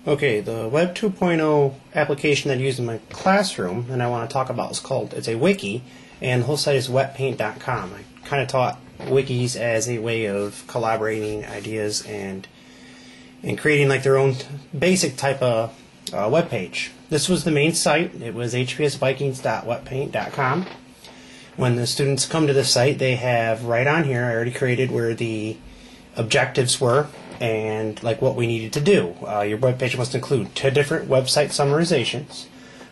Okay, the Web 2.0 application that I use in my classroom and I want to talk about it's a wiki, and the whole site is wetpaint.com. I kind of taught wikis as a way of collaborating ideas and creating like their own basic type of web page. This was the main site. It was hpsvikings.wetpaint.com. When the students come to the site, they have right on here, I already created where the objectives were and like what we needed to do. Your web page must include 2 different website summarizations.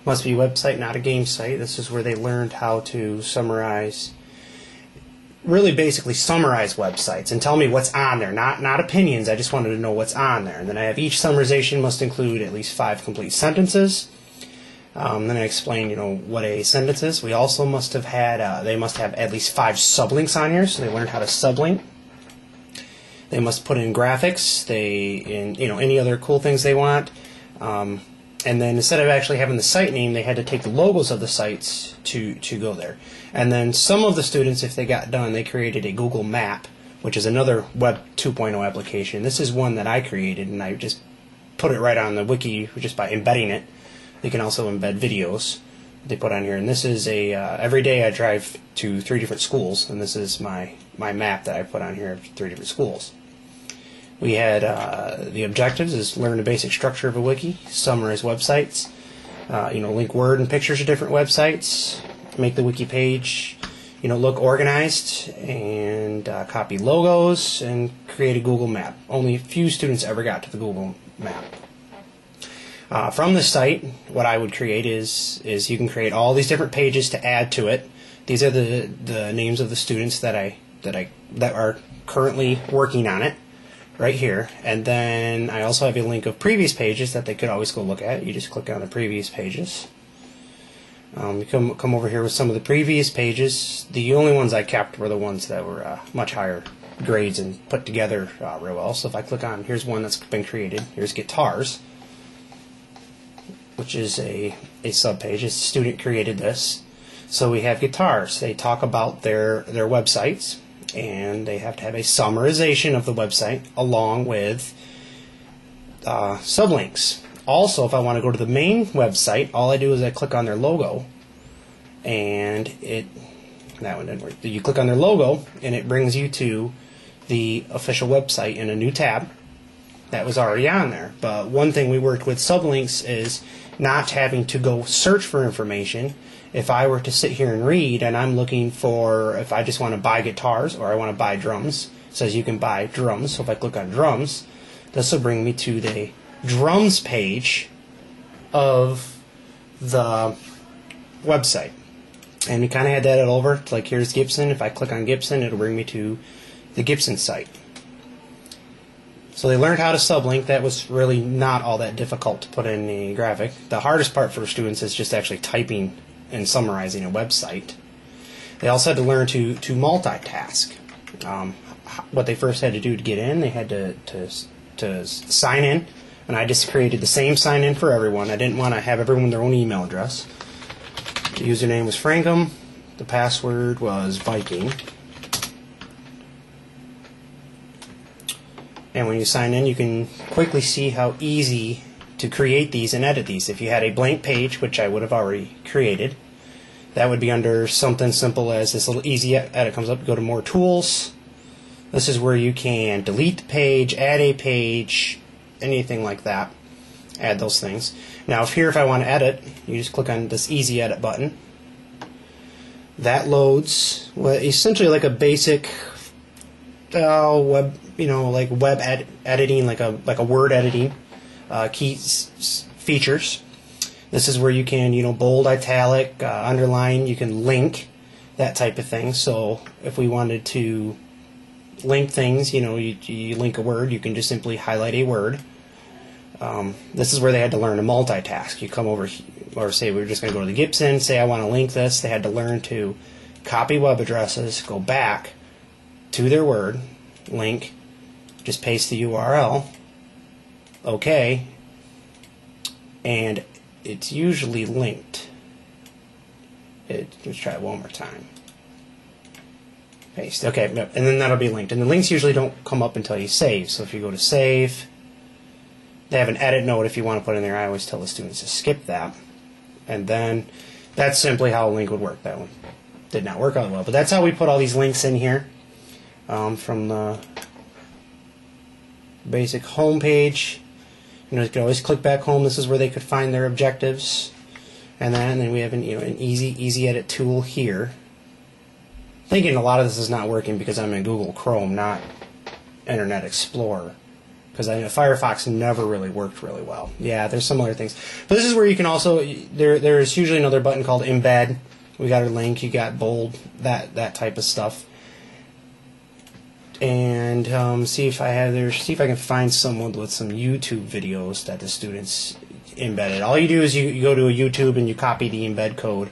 Must be a website, not a game site. This is where they learned how to summarize, really basically summarize websites and tell me what's on there, not opinions. I just wanted to know what's on there. And then I have each summarization must include at least 5 complete sentences. Then I explain, what a sentence is. We also must have had, they must have at least 5 sublinks on here, so they learned how to sublink. They must put in graphics, any other cool things they want. And then instead of actually having the site name, they had to take the logos of the sites to go there. And then some of the students, if they got done, they created a Google Map, which is another Web 2.0 application. This is one that I created, and I just put it right on the wiki just by embedding it. You can also embed videos they put on here. And this is every day I drive to 3 different schools, and this is my map that I put on here of 3 different schools. We had the objectives is learn the basic structure of a wiki, summarize websites, link word and pictures of different websites, make the wiki page, look organized, and copy logos, and create a Google Map. Only a few students ever got to the Google Map. From the site, what I would create is you can create all these different pages to add to it. These are the names of the students that are currently working on it, right here. And then I also have a link of previous pages that they could always go look at. You just click on the previous pages. You come over here with some of the previous pages. The only ones I kept were the ones that were much higher grades and put together real well. So if I click on, here's one that's been created. Here's guitars, which is a sub-page. A student created this. So we have guitars. They talk about their websites, and they have to have a summarization of the website along with sublinks. Also, if I want to go to the main website, all I do is I click on their logo, and that one didn't work. You click on their logo, and it brings you to the official website in a new tab that was already on there. But one thing we worked with sublinks is not having to go search for information. If I were to sit here and read, and I'm looking for, if I just want to buy guitars or I want to buy drums, it says you can buy drums. So if I click on drums, this will bring me to the drums page of the website. And we kind of had that all over. It's like, here's Gibson. If I click on Gibson, it'll bring me to the Gibson site. So they learned how to sublink. That was really not all that difficult to put in a graphic. The hardest part for students is just actually typing and summarizing a website. They also had to learn to multitask. What they first had to do to get in, they had to sign in, and I just created the same sign in for everyone. I didn't want to have everyone their own email address. The username was Frankum. The password was Viking. And when you sign in, you can quickly see how easy to create these and edit these. If you had a blank page, which I would have already created, that would be under something simple as this little easy edit comes up. Go to more tools. This is where you can delete the page, add a page, anything like that. Add those things. Now if I want to edit, you just click on this easy edit button. That loads essentially like a basic web, like web editing, like a word editing features. This is where you can, bold, italic, underline. You can link, that type of thing. So if we wanted to link things, you link a word, you can just simply highlight a word. This is where they had to learn to multitask. You come over, or say we're just going to go to the Gibson, say I want to link this. They had to learn to copy web addresses, go back to their word, link, just paste the URL, okay, and it's usually linked. Let's try it one more time. Paste, okay, and then that'll be linked. And the links usually don't come up until you save. So if you go to save, they have an edit note if you want to put in there. I always tell the students to skip that. And then that's simply how a link would work. That one did not work out well. But that's how we put all these links in here from the basic home page. You can always click back home. This is where they could find their objectives. And then we have an easy edit tool here. Thinking a lot of this is not working because I'm in Google Chrome, not Internet Explorer. Because Firefox never really worked really well. Yeah, there's some other things. But this is where you can also, there's usually another button called Embed. We got our link, you got bold, that type of stuff. And see if I can find someone with some YouTube videos that the students embedded. All you do is you go to a YouTube and you copy the embed code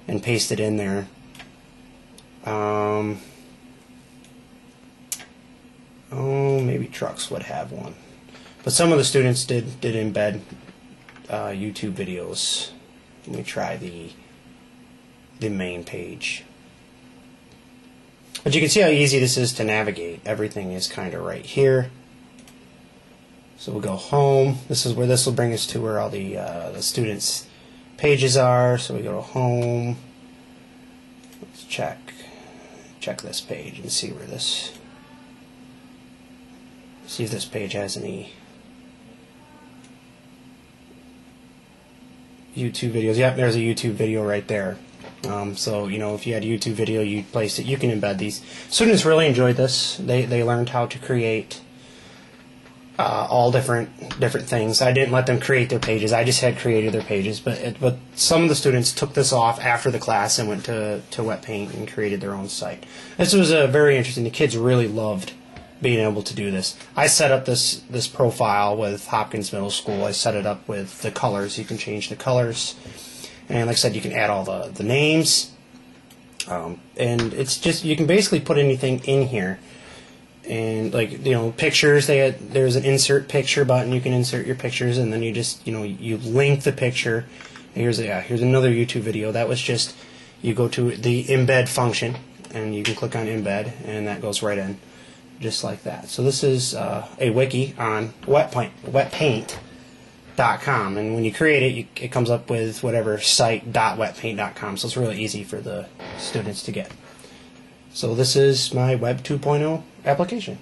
and paste it in there. Oh, maybe Trucks would have one. But some of the students did embed YouTube videos. Let me try the main page. But you can see how easy this is to navigate. Everything is kind of right here. So we'll go home. This is where this will bring us to where all the students' pages are. So we go to home. Let's check this page and see where this. See if this page has any YouTube videos. Yep, there's a YouTube video right there. So if you had a YouTube video, you placed it. You can embed these. Students really enjoyed this. They learned how to create all different things. I didn't let them create their pages. I just had created their pages. But some of the students took this off after the class and went to Wetpaint and created their own site. This was very interesting. The kids really loved being able to do this. I set up this profile with Hopkins Middle School. I set it up with the colors. You can change the colors. And like I said, you can add all the names. And it's just, you can basically put anything in here. And pictures, there's an insert picture button. You can insert your pictures, and then you just, you link the picture. Here's another YouTube video. That was just, you go to the embed function, and you can click on embed, and that goes right in, just like that. So this is a wiki on Wetpaint.com, and when you create it, it comes up with whatever site.wetpaint.com. So it's really easy for the students to get. So this is my Web 2.0 application.